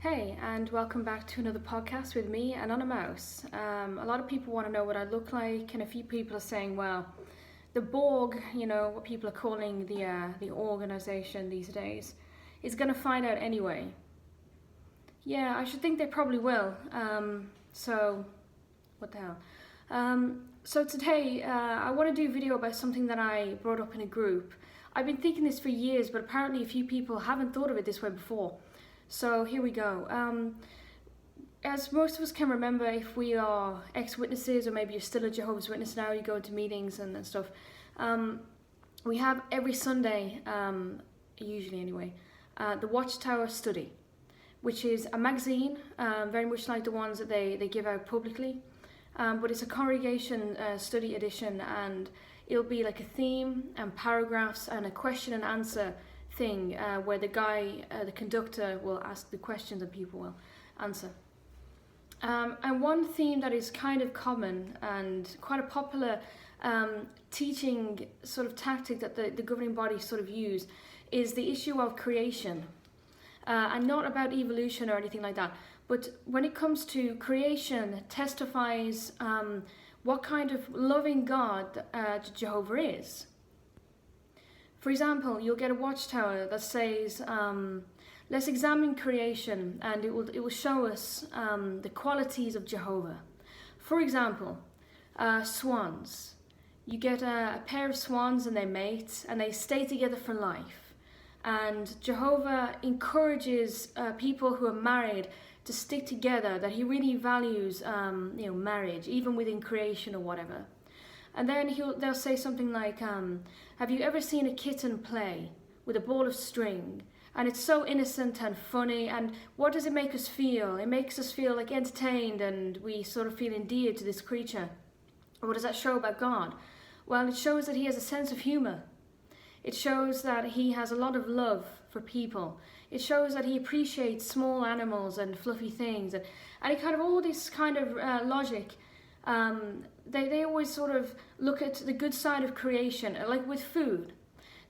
Hey, and welcome back to another podcast with me and on a mouse. A lot of people want to know what I look like, and a few people are saying, well, the Borg, what people are calling the organization these days, is going to find out anyway. Yeah, I should think they probably will. So, what the hell? So today, I want to do a video about something that I brought up in a group. I've been thinking this for years, but apparently a few people haven't thought of it this way before. So here we go. As most of us can remember, if we are ex-witnesses, or maybe you're still a Jehovah's Witness now, you go to meetings and stuff, we have every Sunday, usually anyway, the Watchtower Study, which is a magazine, very much like the ones that they give out publicly, but it's a congregation study edition, and it'll be like a theme and paragraphs and a question and answer thing where the conductor will ask the questions and people will answer. And one theme that is kind of common and quite a popular teaching sort of tactic that the governing body sort of use is the issue of creation. And not about evolution or anything like that, but when it comes to creation, testifies what kind of loving God Jehovah is. For example, you'll get a watchtower that says, let's examine creation, and it will show us the qualities of Jehovah. For example, swans. You get a pair of swans and they mate, and they stay together for life. And Jehovah encourages people who are married to stick together, that he really values marriage, even within creation or whatever. And then they'll say something like, have you ever seen a kitten play with a ball of string? And it's so innocent and funny, and what does it make us feel? It makes us feel like entertained, and we sort of feel endeared to this creature. What does that show about God? Well, it shows that he has a sense of humor. It shows that he has a lot of love for people. It shows that he appreciates small animals and fluffy things, and it kind of all this kind of logic. They always sort of look at the good side of creation, like with food.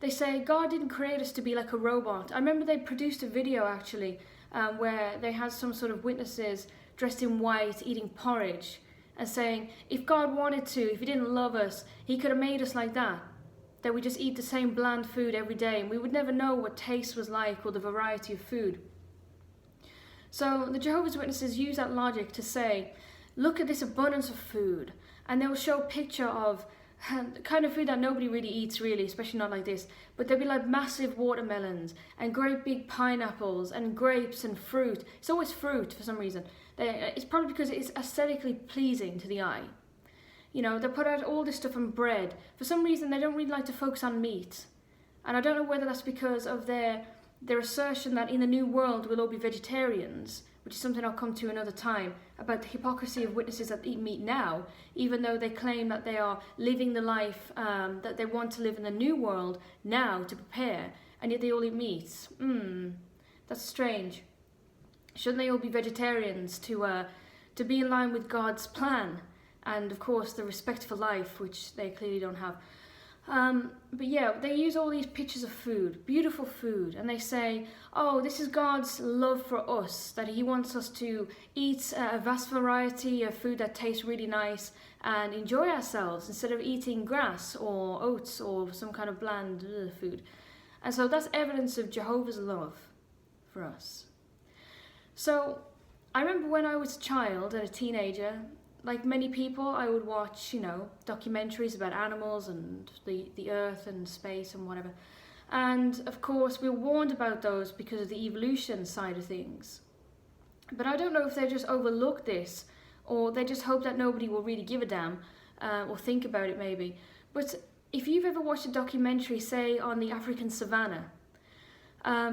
They say God didn't create us to be like a robot. I remember they produced a video actually where they had some sort of witnesses dressed in white eating porridge and saying, if God wanted to, if he didn't love us, he could have made us like that we just eat the same bland food every day, and we would never know what taste was like or the variety of food. So the Jehovah's Witnesses use that logic to say, look at this abundance of food, and they will show a picture of the kind of food that nobody really eats, really, especially not like this, but there'll be like massive watermelons and great big pineapples and grapes and fruit. It's always fruit for some reason. It's probably because it's aesthetically pleasing to the eye. They put out all this stuff on bread. For some reason, they don't really like to focus on meat. And I don't know whether that's because of their assertion that in the new world we'll all be vegetarians, which is something I'll come to another time, about the hypocrisy of witnesses that eat meat now, even though they claim that they are living the life that they want to live in the new world now to prepare, and yet they all eat meat. That's strange. Shouldn't they all be vegetarians to be in line with God's plan? And of course the respect for life, which they clearly don't have. But yeah, they use all these pictures of food, beautiful food, and they say, oh, this is God's love for us, that he wants us to eat a vast variety of food that tastes really nice and enjoy ourselves instead of eating grass or oats or some kind of bland food. And so that's evidence of Jehovah's love for us. So I remember when I was a child and a teenager, like many people, I would watch, documentaries about animals and the earth and space and whatever. And of course, we're warned about those because of the evolution side of things. But I don't know if they just overlook this, or they just hope that nobody will really give a damn, or think about it maybe. But if you've ever watched a documentary, say, on the African savannah,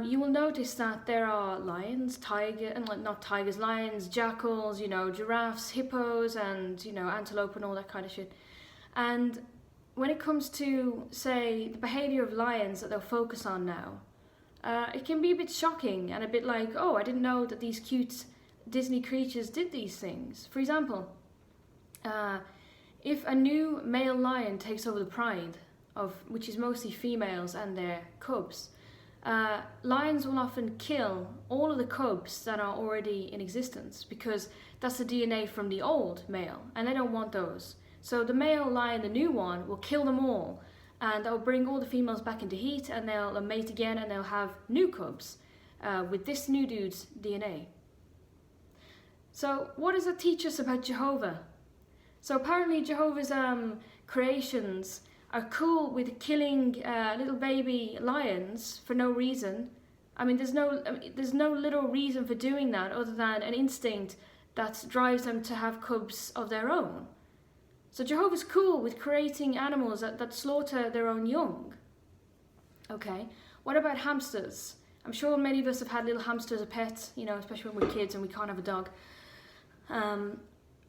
you will notice that there are lions, lions, jackals, giraffes, hippos, and, antelope and all that kind of shit. And when it comes to, say, the behavior of lions that they'll focus on now, it can be a bit shocking and a bit like, oh, I didn't know that these cute Disney creatures did these things. For example, if a new male lion takes over the pride, which is mostly females and their cubs, lions will often kill all of the cubs that are already in existence because that's the DNA from the old male and they don't want those. So the male lion, the new one, will kill them all and they'll bring all the females back into heat and they'll mate again and they'll have new cubs with this new dude's DNA. So what does that teach us about Jehovah? So apparently Jehovah's creations are cool with killing little baby lions for no reason. I mean, there's no little reason for doing that other than an instinct that drives them to have cubs of their own. So Jehovah's cool with creating animals that slaughter their own young. Okay, what about hamsters? I'm sure many of us have had little hamsters as pets, you know, especially when we're kids and we can't have a dog.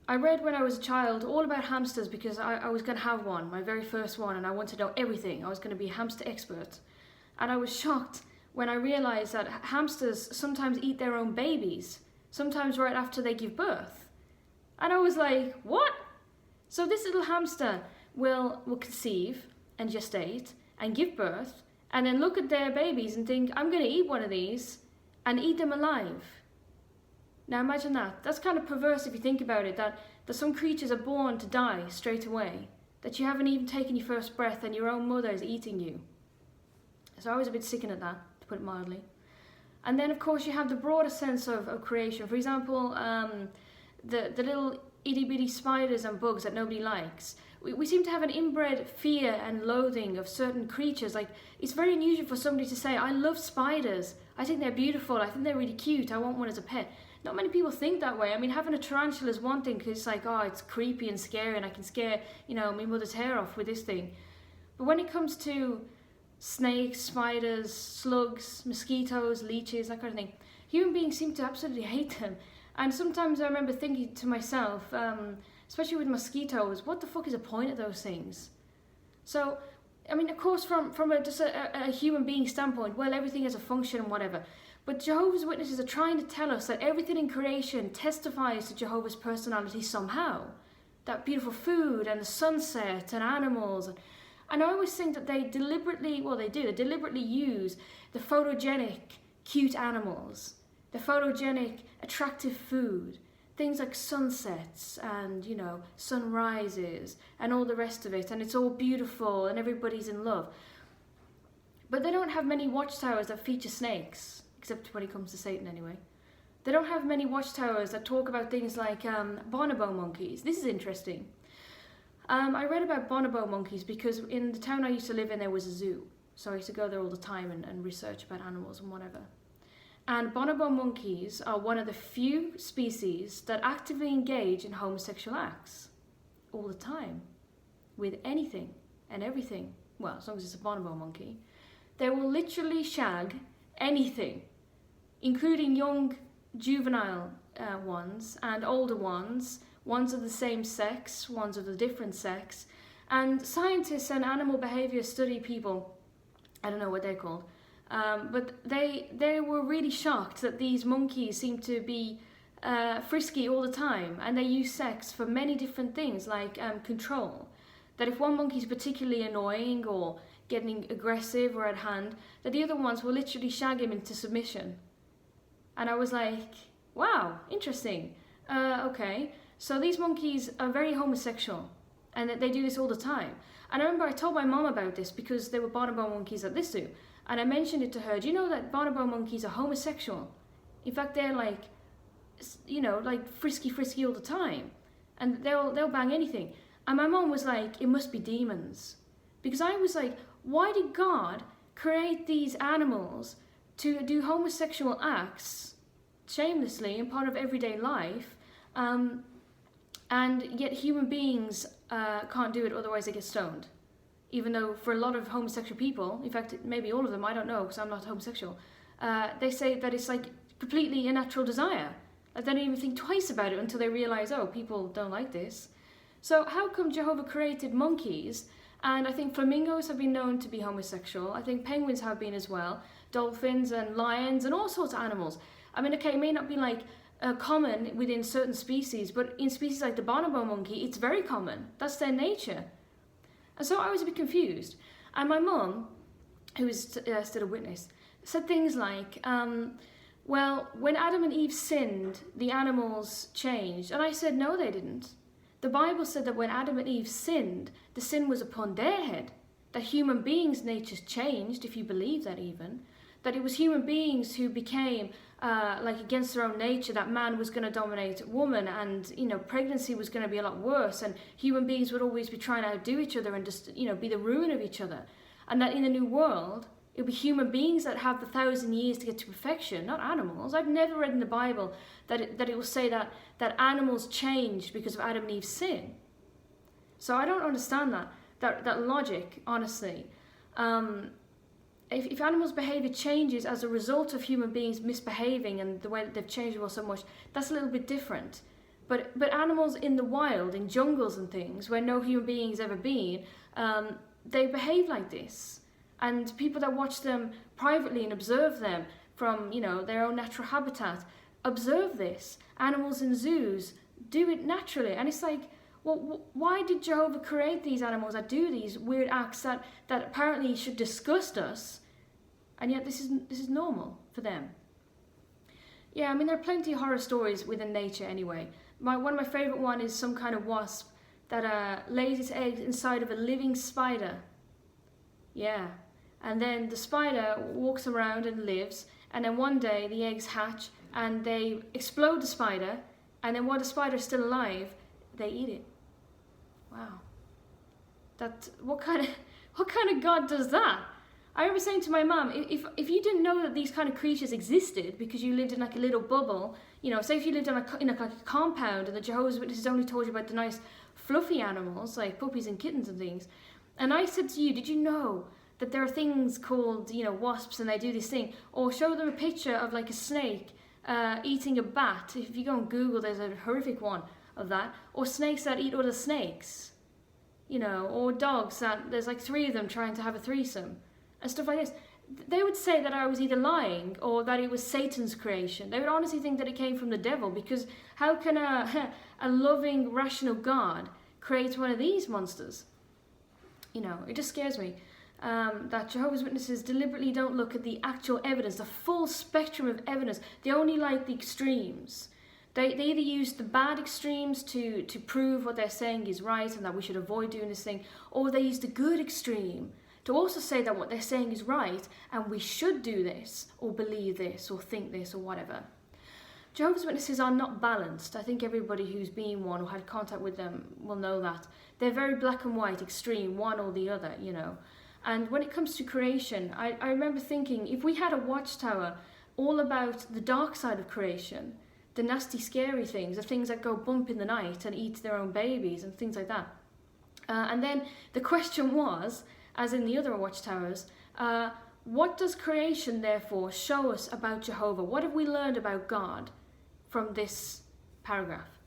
I read when I was a child all about hamsters because I was going to have one, my very first one, and I wanted to know everything. I was going to be a hamster expert. And I was shocked when I realised that hamsters sometimes eat their own babies, sometimes right after they give birth. And I was like, what? So this little hamster will conceive and gestate and give birth and then look at their babies and think, I'm going to eat one of these and eat them alive. Now imagine that. That's kind of perverse if you think about it, that some creatures are born to die straight away, that you haven't even taken your first breath and your own mother is eating you. So I was a bit sickened at that, to put it mildly. And then of course you have the broader sense of creation. For example, the little itty bitty spiders and bugs that nobody likes. We seem to have an inbred fear and loathing of certain creatures. Like, it's very unusual for somebody to say, I love spiders, I think they're beautiful, I think they're really cute, I want one as a pet. Not many people think that way. I mean, having a tarantula is one thing because it's like, oh, it's creepy and scary and I can scare, you know, my mother's hair off with this thing. But when it comes to snakes, spiders, slugs, mosquitoes, leeches, that kind of thing, human beings seem to absolutely hate them. And sometimes I remember thinking to myself, especially with mosquitoes, what the fuck is the point of those things? So, I mean, of course, from just a human being standpoint, well, everything has a function and whatever. But Jehovah's Witnesses are trying to tell us that everything in creation testifies to Jehovah's personality somehow. That beautiful food and the sunset and animals. And I always think that they deliberately use the photogenic, cute animals, the photogenic, attractive food, things like sunsets and, you know, sunrises and all the rest of it. And it's all beautiful and everybody's in love. But they don't have many watchtowers that feature snakes. Except when it comes to Satan anyway. They don't have many watchtowers that talk about things like bonobo monkeys. This is interesting. I read about bonobo monkeys because in the town I used to live in there was a zoo. So I used to go there all the time and research about animals and whatever. And bonobo monkeys are one of the few species that actively engage in homosexual acts. All the time. With anything and everything. Well, as long as it's a bonobo monkey. They will literally shag anything. Including young juvenile ones and older ones of the same sex, ones of the different sex, and scientists and animal behavior study people, I don't know what they're called, but they were really shocked that these monkeys seem to be frisky all the time, and they use sex for many different things like control. That if one monkey is particularly annoying or getting aggressive or at hand, that the other ones will literally shag him into submission. And I was like, wow, interesting. Okay, so these monkeys are very homosexual and that they do this all the time. And I remember I told my mom about this because there were bonobo monkeys at this zoo. And I mentioned it to her, do you know that bonobo monkeys are homosexual? In fact, they're like, you know, like frisky all the time. And they'll bang anything. And my mom was like, it must be demons. Because I was like, why did God create these animals to do homosexual acts shamelessly and part of everyday life, and yet human beings can't do it, otherwise they get stoned? Even though for a lot of homosexual people, in fact maybe all of them, I don't know because I'm not homosexual, they say that it's like completely a natural desire. Like they don't even think twice about it until they realise, oh, people don't like this. So how come Jehovah created monkeys? And I think flamingos have been known to be homosexual. I think penguins have been as well. Dolphins and lions and all sorts of animals. I mean, okay, it may not be like common within certain species, but in species like the bonobo monkey, it's very common. That's their nature. And so I was a bit confused. And my mum, who is still a witness, said things like, well, when Adam and Eve sinned, the animals changed. And I said, no, they didn't. The Bible said that when Adam and Eve sinned, the sin was upon their head. That human beings' natures changed, if you believe that even. That it was human beings who became like against their own nature, that man was going to dominate woman, and pregnancy was going to be a lot worse, and human beings would always be trying to outdo each other and just be the ruin of each other. And that in the new world, it'll be human beings that have the 1,000 years to get to perfection, not animals. I've never read in the Bible that it will say that animals changed because of Adam and Eve's sin. So I don't understand that logic, honestly. If animals' behaviour changes as a result of human beings misbehaving and the way that they've changed so much, that's a little bit different. But animals in the wild, in jungles and things, where no human being's ever been, they behave like this. And people that watch them privately and observe them from, their own natural habitat, observe this. Animals in zoos do it naturally. And it's like, well, why did Jehovah create these animals that do these weird acts that apparently should disgust us, and yet this is normal for them? Yeah, I mean, there are plenty of horror stories within nature anyway. One of my favourite one is some kind of wasp that lays its eggs inside of a living spider. Yeah, and then the spider walks around and lives, and then one day the eggs hatch and they explode the spider, and then while the spider is still alive, they eat it. Wow. What kind of God does that? I remember saying to my mum, if you didn't know that these kind of creatures existed because you lived in like a little bubble, say if you lived in a compound and the Jehovah's Witnesses only told you about the nice fluffy animals like puppies and kittens and things, and I said to you, did you know that there are things called wasps and they do this thing? Or show them a picture of like a snake eating a bat. If you go on Google, there's a horrific one of that. Or snakes that eat other snakes, or dogs that there's like 3 of them trying to have a threesome and stuff like this. They would say that I was either lying or that it was Satan's creation. They would honestly think that it came from the devil, because how can a loving, rational God create one of these monsters? It just scares me that Jehovah's Witnesses deliberately don't look at the actual evidence, the full spectrum of evidence. They only like the extremes. They either use the bad extremes to prove what they're saying is right and that we should avoid doing this thing, or they use the good extreme to also say that what they're saying is right and we should do this, or believe this, or think this, or whatever. Jehovah's Witnesses are not balanced. I think everybody who's been one or had contact with them will know that. They're very black and white, extreme, one or the other, And when it comes to creation, I remember thinking, if we had a Watchtower all about the dark side of creation, the nasty, scary things, the things that go bump in the night and eat their own babies and things like that. And then the question was, as in the other Watchtowers, what does creation therefore show us about Jehovah? What have we learned about God from this paragraph?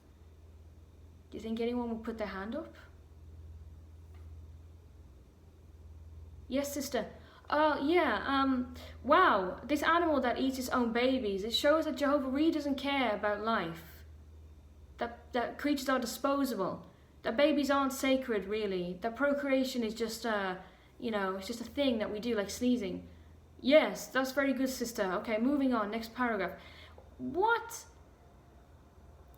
Do you think anyone will put their hand up? Yes, sister. Oh, yeah, wow, this animal that eats its own babies, it shows that Jehovah really doesn't care about life. That creatures are disposable. That babies aren't sacred, really. That procreation is just, it's just a thing that we do, like sneezing. Yes, that's very good, sister. Okay, moving on, next paragraph. What?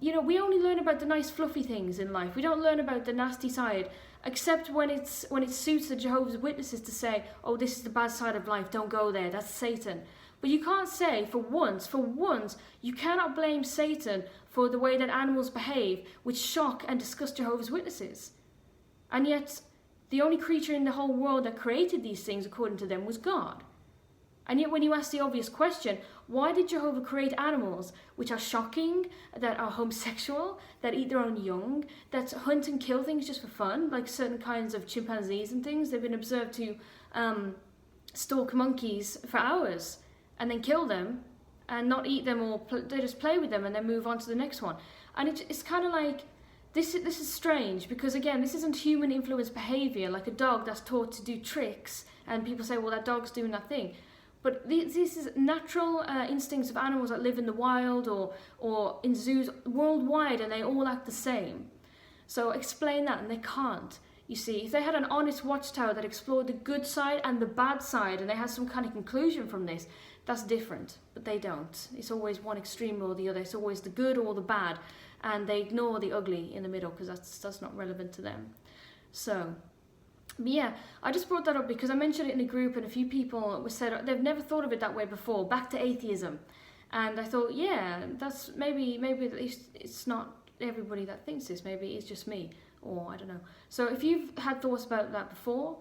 We only learn about the nice fluffy things in life. We don't learn about the nasty side, except when it suits the Jehovah's Witnesses to say, oh, this is the bad side of life, don't go there, that's Satan. But you can't say, for once, you cannot blame Satan for the way that animals behave, which shock and disgust Jehovah's Witnesses. And yet, the only creature in the whole world that created these things, according to them, was God. And yet when you ask the obvious question, why did Jehovah create animals which are shocking, that are homosexual, that eat their own young, that hunt and kill things just for fun, like certain kinds of chimpanzees and things? They've been observed to stalk monkeys for hours and then kill them and not eat them, or they just play with them and then move on to the next one. And it's kind of like, this is strange, because again, this isn't human influenced behavior like a dog that's taught to do tricks and people say, well, that dog's doing that thing. But this is natural instincts of animals that live in the wild or in zoos worldwide, and they all act the same. So explain that, and they can't. You see, if they had an honest Watchtower that explored the good side and the bad side, and they had some kind of conclusion from this, that's different. But they don't. It's always one extreme or the other. It's always the good or the bad, and they ignore the ugly in the middle because that's not relevant to them. So, but yeah, I just brought that up because I mentioned it in a group, and a few people were said they've never thought of it that way before. Back to atheism, and I thought, yeah, that's maybe at least it's not everybody that thinks this. Maybe it's just me, or I don't know. So if you've had thoughts about that before,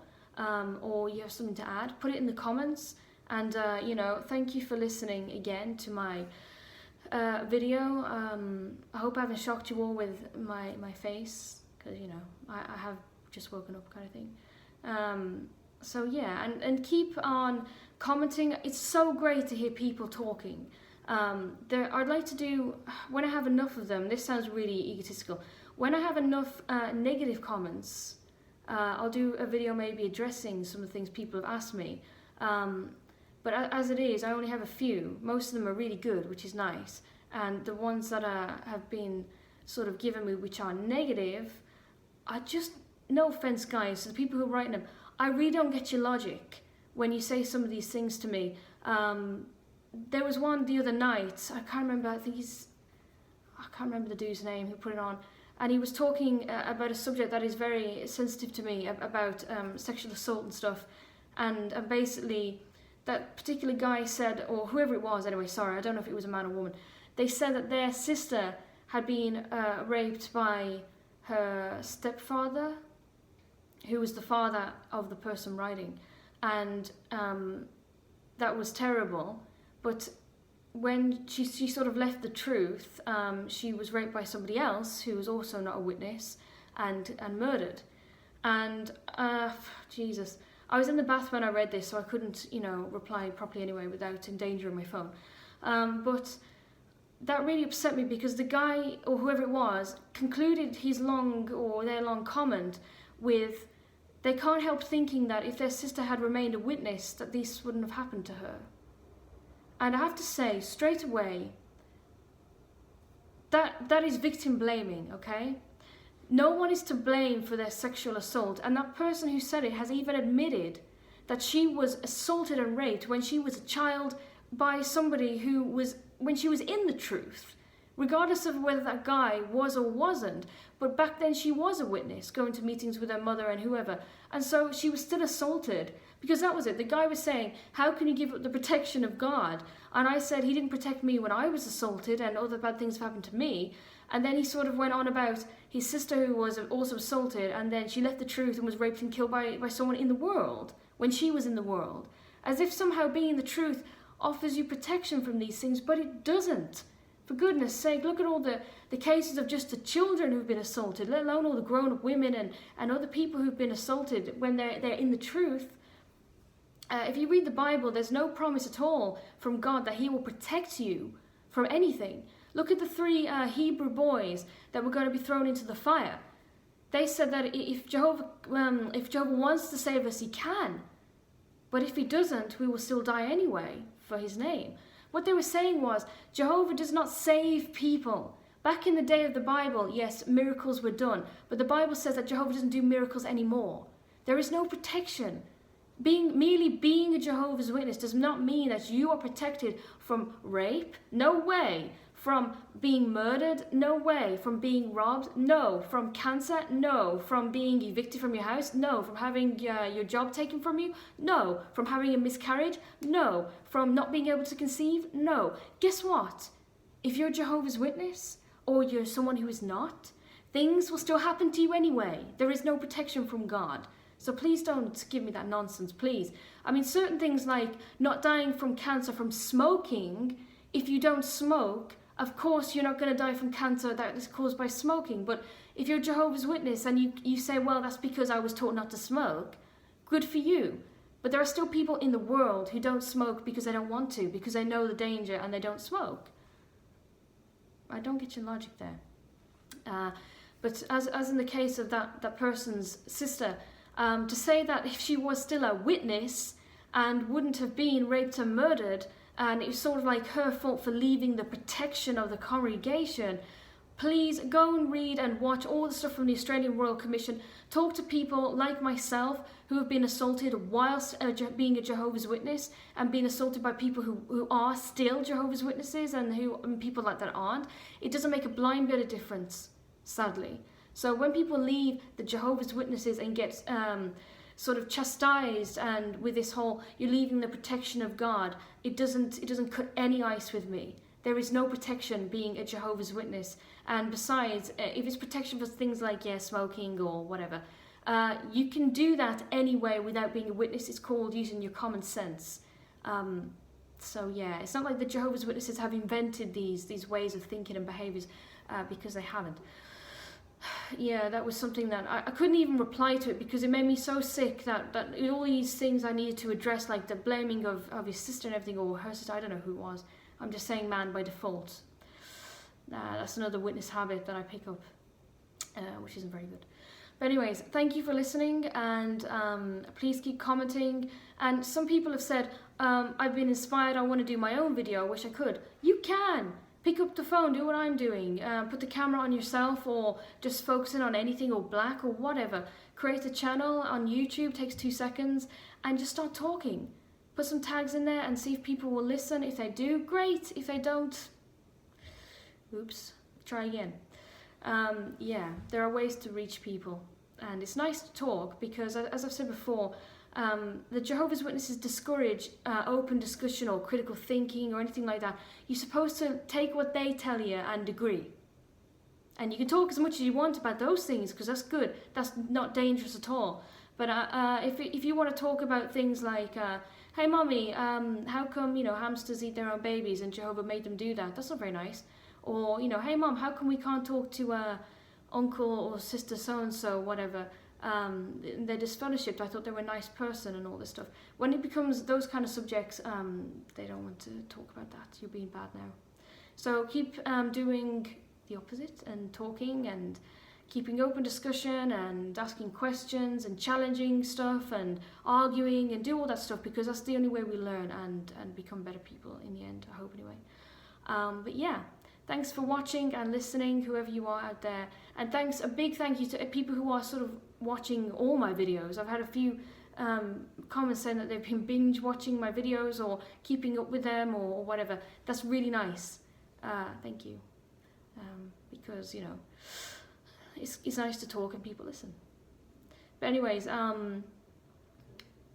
or you have something to add, put it in the comments. And you know, thank you for listening again to my video. I hope I haven't shocked you all with my face, because you know I have just woken up, kind of thing. So yeah, and keep on commenting. It's so great to hear people talking. I'd like to do, when I have enough of them, this sounds really egotistical, when I have enough negative comments, I'll do a video maybe addressing some of the things people have asked me. But as it is, I only have a few. Most of them are really good, which is nice. And the ones that have been sort of given me, which are negative, I just, no offense guys, to the people who are writing them, I really don't get your logic when you say some of these things to me. There was one the other night, I can't remember, I can't remember the dude's name who put it on, and he was talking about a subject that is very sensitive to me, about sexual assault and stuff, and basically that particular guy said, or whoever it was anyway, sorry, I don't know if it was a man or woman, they said that their sister had been raped by her stepfather, who was the father of the person writing, and that was terrible. But when she sort of left the truth, she was raped by somebody else who was also not a witness, and murdered. And Jesus, I was in the bath when I read this, so I couldn't, you know, reply properly anyway without endangering my phone. But that really upset me because the guy, or whoever it was, concluded their long comment with, they can't help thinking that if their sister had remained a witness, that this wouldn't have happened to her. And I have to say, straight away, that is victim blaming, okay? No one is to blame for their sexual assault, and that person who said it has even admitted that she was assaulted and raped when she was a child by somebody who was, when she was in the truth, regardless of whether that guy was or wasn't. But back then she was a witness, going to meetings with her mother and whoever, and so she was still assaulted, because that was it. The guy was saying, how can you give up the protection of God? And I said, he didn't protect me when I was assaulted, and other bad things have happened to me. And then he sort of went on about his sister who was also assaulted, and then she left the truth and was raped and killed by someone in the world, when she was in the world. As if somehow being the truth offers you protection from these things, but it doesn't. For goodness sake, look at all the cases of just the children who've been assaulted, let alone all the grown-up women and other people who've been assaulted when they're in the truth. If you read the Bible, there's no promise at all from God that he will protect you from anything. Look at the 3 Hebrew boys that were going to be thrown into the fire. They said that if Jehovah wants to save us, he can. But if he doesn't, we will still die anyway for his name. What they were saying was, Jehovah does not save people. Back in the day of the Bible, yes, miracles were done. But the Bible says that Jehovah doesn't do miracles anymore. There is no protection. Merely being a Jehovah's Witness does not mean that you are protected from rape. No way. From being murdered? No way. From being robbed? No. From cancer? No. From being evicted from your house? No. From having your job taken from you? No. From having a miscarriage? No. From not being able to conceive? No. Guess what? If you're a Jehovah's Witness, or you're someone who is not, things will still happen to you anyway. There is no protection from God. So please don't give me that nonsense, please. I mean, certain things like not dying from cancer from smoking, if you don't smoke, of course you're not going to die from cancer that is caused by smoking. But if you're a Jehovah's Witness and you say, well, that's because I was taught not to smoke, good for you. But there are still people in the world who don't smoke because they don't want to, because they know the danger and they don't smoke. I don't get your logic there. But as in the case of that person's sister, to say that if she was still a witness and wouldn't have been raped and murdered, and it was sort of like her fault for leaving the protection of the congregation, please go and read and watch all the stuff from the Australian Royal Commission. Talk to people like myself who have been assaulted whilst being a Jehovah's Witness, and being assaulted by people who are still Jehovah's Witnesses, and people like that aren't. It doesn't make a blind bit of difference, sadly. So when people leave the Jehovah's Witnesses and get sort of chastised, and with this whole, you're leaving the protection of God, it doesn't cut any ice with me. There is no protection being a Jehovah's Witness. And besides, if it's protection for things like, smoking or whatever, you can do that anyway without being a witness. It's called using your common sense. So yeah, it's not like the Jehovah's Witnesses have invented these ways of thinking and behaviours, because they haven't. Yeah, that was something that I couldn't even reply to it, because it made me so sick that all these things I needed to address, like the blaming of his sister and everything, or her sister, I don't know who it was. I'm just saying man by default. That's another witness habit that I pick up, which isn't very good. But anyways, thank you for listening, and please keep commenting. And some people have said, I've been inspired, I want to do my own video, I wish I could. You can! Pick up the phone, do what I'm doing. Put the camera on yourself, or just focusing on anything, or black, or whatever. Create a channel on YouTube, takes 2 seconds, and just start talking. Put some tags in there and see if people will listen. If they do, great. If they don't, oops, try again. Yeah, there are ways to reach people, and it's nice to talk, because as I've said before, the Jehovah's Witnesses discourage open discussion or critical thinking or anything like that. You're supposed to take what they tell you and agree. And you can talk as much as you want about those things, because that's good. That's not dangerous at all. But if you want to talk about things like, hey mommy, how come, hamsters eat their own babies and Jehovah made them do that? That's not very nice. Or, hey mom, how come we can't talk to uncle or sister so-and-so, whatever? They're disfellowshipped. I thought they were a nice person and all this stuff. When it becomes those kind of subjects, they don't want to talk about that. You're being bad now. So keep doing the opposite, and talking and keeping open discussion and asking questions and challenging stuff and arguing, and do all that stuff, because that's the only way we learn and become better people in the end, I hope anyway. But yeah, thanks for watching and listening, whoever you are out there. And a big thank you to people who are sort of watching all my videos. I've had a few comments saying that they've been binge watching my videos or keeping up with them or whatever. That's really nice. Thank you. Because, it's nice to talk and people listen. But anyways,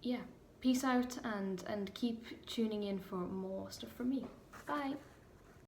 yeah, peace out, and keep tuning in for more stuff from me. Bye.